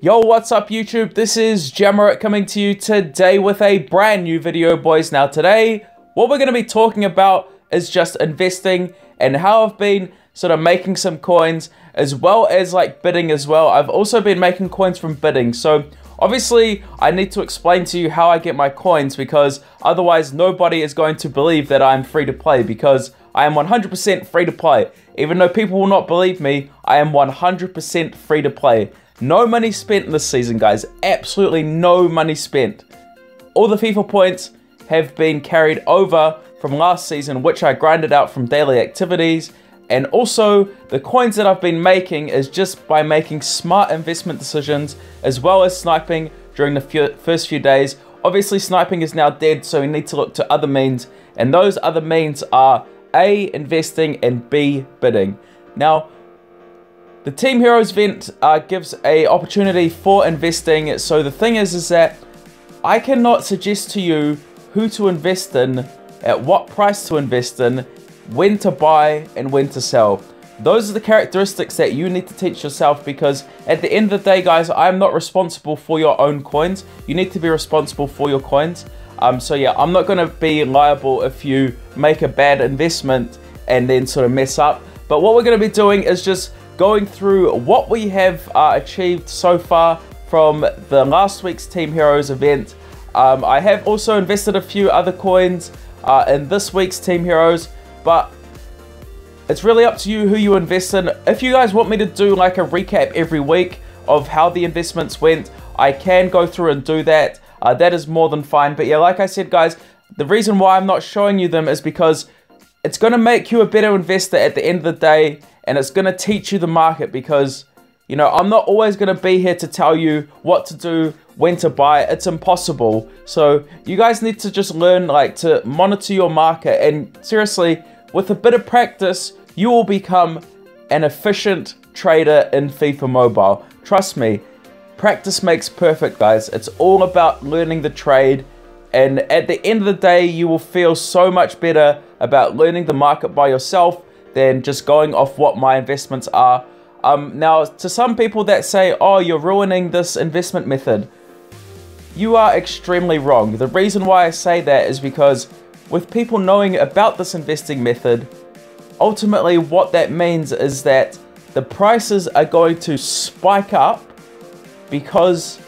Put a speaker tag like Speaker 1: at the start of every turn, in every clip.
Speaker 1: Yo, what's up YouTube? This is JamMerit coming to you today with a brand new video, boys. Now today, what we're going to be talking about is just investing and how I've been sort of making some coins as well as like bidding as well. I've also been making coins from bidding. So obviously I need to explain to you how I get my coins, because otherwise nobody is going to believe that I'm free to play, because I am 100% free to play. Even though people will not believe me, I am 100% free to play. No money spent this season, guys. Absolutely no money spent. All the FIFA points have been carried over from last season, which I grinded out from daily activities. And also, the coins that I've been making is just by making smart investment decisions, as well as sniping during the first few days. Obviously, sniping is now dead, so we need to look to other means. And those other means are A, investing, and B, bidding. Now, the Team Heroes event gives an opportunity for investing. So the thing is that I cannot suggest to you who to invest in, at what price to invest in, when to buy and when to sell. Those are the characteristics that you need to teach yourself, because at the end of the day, guys, I'm not responsible for your own coins. You need to be responsible for your coins. So yeah, I'm not going to be liable if you make a bad investment and then sort of mess up. But what we're going to be doing is just going through what we have achieved so far from the last week's Team Heroes event. I have also invested a few other coins in this week's Team Heroes, but it's really up to you who you invest in. If you guys want me to do like a recap every week of how the investments went, I can go through and do that. That is more than fine. But yeah, like I said, guys, the reason why I'm not showing you them is because it's going to make you a better investor at the end of the day, and it's going to teach you the market, because, you know, I'm not always going to be here to tell you what to do, when to buy. It's impossible. So you guys need to just learn like to monitor your market, and seriously, with a bit of practice, you will become an efficient trader in FIFA Mobile. Trust me, practice makes perfect, guys. It's all about learning the trade, and at the end of the day, you will feel so much better about learning the market by yourself than just going off what my investments are. Now, to some people that say, oh, you're ruining this investment method, you are extremely wrong. The reason why I say that is because with people knowing about this investing method, ultimately what that means is that the prices are going to spike up, because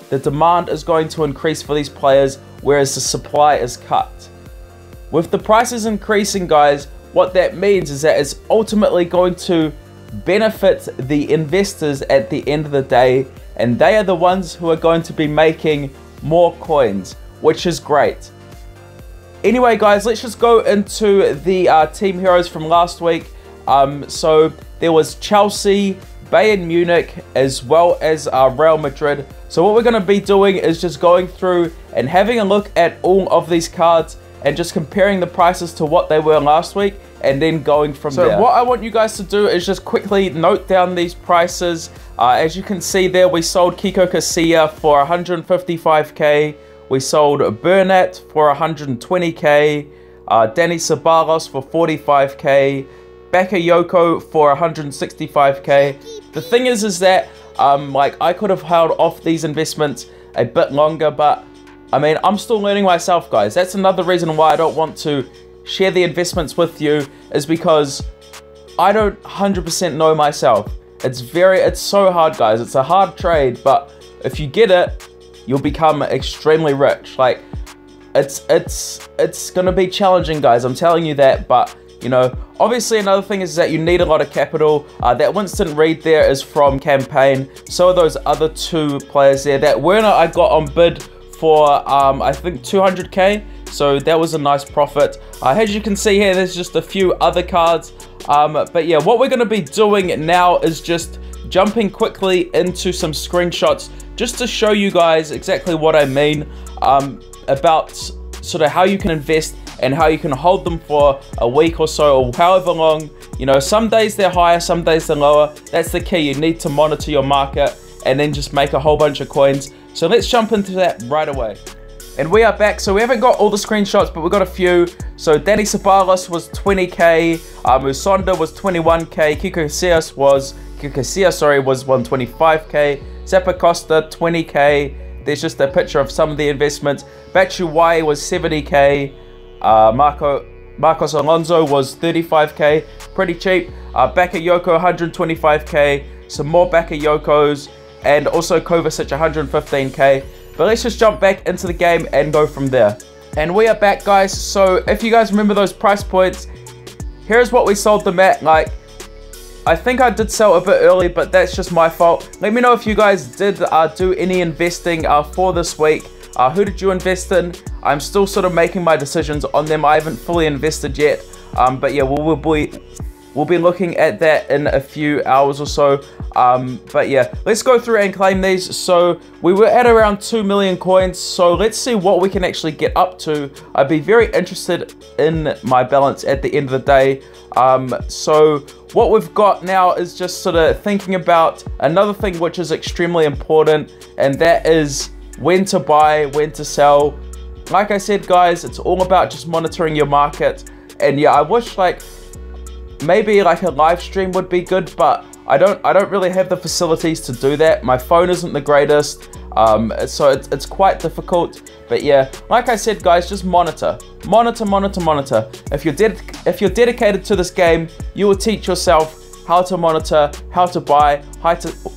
Speaker 1: the demand is going to increase for these players, whereas the supply is cut. With the prices increasing, guys, what that means is that it's ultimately going to benefit the investors at the end of the day, and they are the ones who are going to be making more coins, which is great. Anyway, guys, let's just go into the Team Heroes from last week. So there was Chelsea, Bayern Munich, as well as Real Madrid. So what we're going to be doing is just going through and having a look at all of these cards and just comparing the prices to what they were last week, and then going from there. So what I want you guys to do is just quickly note down these prices. As you can see there, we sold Kiko Casilla for 155k. We sold Bernat for 120k. Danny Ceballos for 45k. Bakayoko for 165k. The thing is that like I could have held off these investments a bit longer, but I mean, I'm still learning myself, guys. That's another reason why I don't want to share the investments with you, is because I don't 100% know myself. It's so hard, guys. It's a hard trade, but if you get it, you'll become extremely rich. Like, it's gonna be challenging, guys. I'm telling you that, but you know, obviously another thing is that you need a lot of capital. That Winston Reed there is from campaign. So are those other two players there. That Werner I got on bid for I think 200k, so that was a nice profit. As you can see here, there's just a few other cards, but yeah, what we're going to be doing now is just jumping quickly into some screenshots just to show you guys exactly what I mean about sort of how you can invest and how you can hold them for a week or so, or however long. You know, some days they're higher, some days they're lower. That's the key. You need to monitor your market and then just make a whole bunch of coins. So let's jump into that right away. And we are back. So we haven't got all the screenshots, but we've got a few. So Danny Ceballos was 20k, Musonda was 21k, Kiko Casillas was 125k, Zappacosta 20k. There's just a picture of some of the investments. Batshuayi was 70k. Marcos Alonso was 35k, pretty cheap. Bakayoko 125k, some more Bakayokos, and also Kovacic 115k. But let's just jump back into the game and go from there. And we are back, guys. So if you guys remember those price points, here's what we sold them at. Like, I think I did sell a bit early, but that's just my fault. Let me know if you guys did do any investing for this week. Who did you invest in? I'm still sort of making my decisions on them. I haven't fully invested yet. But yeah, we'll be looking at that in a few hours or so. But yeah, let's go through and claim these. So we were at around 2 million coins. So let's see what we can actually get up to. I'd be very interested in my balance at the end of the day. So what we've got now is just sort of thinking about another thing which is extremely important, and that is when to buy, when to sell. Like I said, guys, it's all about just monitoring your market. And yeah, I wish like maybe like a live stream would be good, but I don't really have the facilities to do that. My phone isn't the greatest, so it's quite difficult. But yeah, like I said, guys, just monitor. If you're dedicated to this game, you will teach yourself how to monitor, how to buy,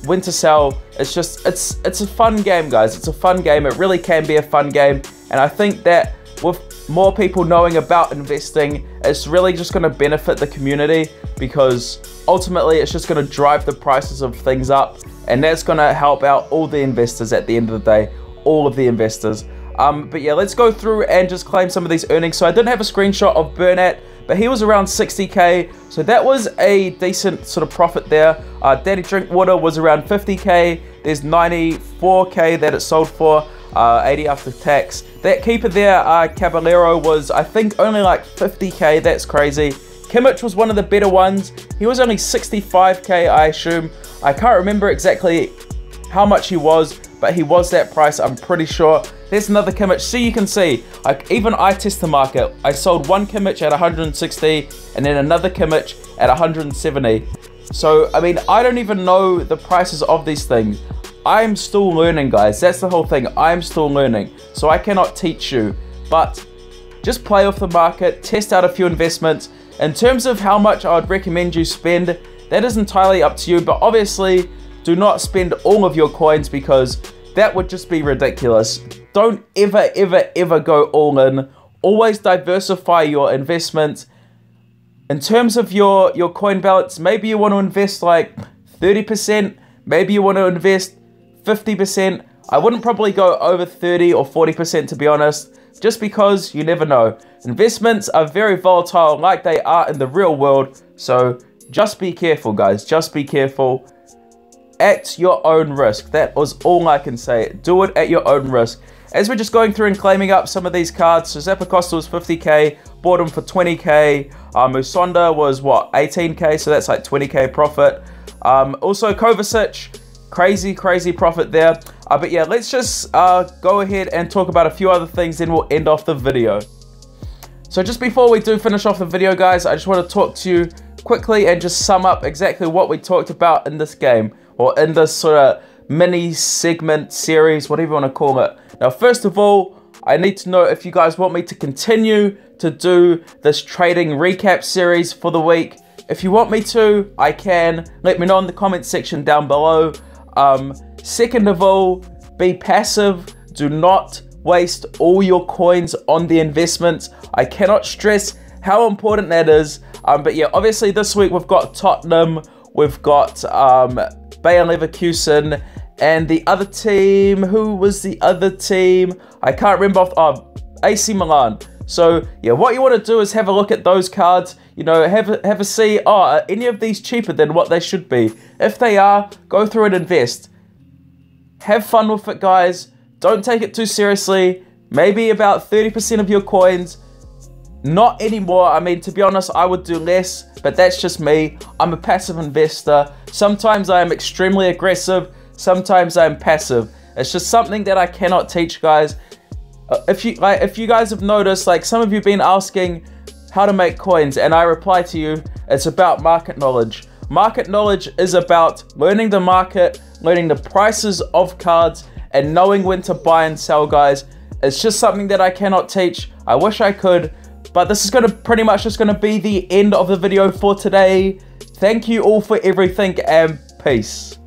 Speaker 1: when to sell. It's just it's a fun game, guys. It's a fun game. It really can be a fun game, and I think that with more people knowing about investing, it's really just going to benefit the community, because ultimately it's just going to drive the prices of things up, and that's going to help out all the investors at the end of the day, all of the investors. But yeah, let's go through and just claim some of these earnings. So I didn't have a screenshot of Burnat, but he was around 60k, so that was a decent sort of profit there. Daddy Drinkwater was around 50k. There's 94k that it sold for, 80 after tax. That keeper there, Caballero, was I think only like 50k. That's crazy. Kimmich was one of the better ones. He was only 65k, I assume. I can't remember exactly how much he was, but he was that price, I'm pretty sure. There's another Kimmich. So you can see, even I test the market. I sold one Kimmich at 160 and then another Kimmich at 170. So, I mean, I don't even know the prices of these things. I'm still learning, guys. That's the whole thing. I'm still learning. So I cannot teach you. But just play off the market, test out a few investments. In terms of how much I would recommend you spend, that is entirely up to you. But obviously, do not spend all of your coins, because that would just be ridiculous. Don't ever go all in. Always diversify your investments. In terms of your coin balance, maybe you want to invest like 30%. Maybe you want to invest 50%. I wouldn't probably go over 30 or 40%, to be honest, just because you never know. Investments are very volatile, like they are in the real world. So just be careful, guys. Just be careful. At your own risk. That was all I can say. Do it at your own risk. As we're just going through and claiming up some of these cards, so Zappacosta was 50k, bought him for 20k. Musonda was what, 18k, so that's like 20k profit. Also Kovacic, crazy profit there. But yeah, let's just go ahead and talk about a few other things, then we'll end off the video. So just before we do finish off the video, guys, I just want to talk to you quickly and just sum up exactly what we talked about in this game, or in this sort of mini segment series, whatever you want to call it. Now, first of all, I need to know if you guys want me to continue to do this trading recap series for the week. If you want me to, I can. Let me know in the comment section down below. Second of all, be passive. Do not waste all your coins on the investments. I cannot stress how important that is. But yeah, obviously this week we've got Tottenham, we've got Bayer Leverkusen, and the other team, who was the other team? I can't remember AC Milan. So yeah, what you want to do is have a look at those cards, you know, have a see, are any of these cheaper than what they should be? If they are, go through and invest. Have fun with it, guys. Don't take it too seriously. Maybe about 30% of your coins. Not anymore. I mean, to be honest, I would do less, but that's just me. I'm a passive investor. Sometimes I am extremely aggressive. Sometimes I'm passive. It's just something that I cannot teach, guys. If you guys have noticed, like some of you have been asking how to make coins, and I reply to you, it's about market knowledge. Market knowledge is about learning the market, learning the prices of cards, and knowing when to buy and sell, guys. It's just something that I cannot teach. I wish I could, but this is pretty much just gonna be the end of the video for today. Thank you all for everything, and peace.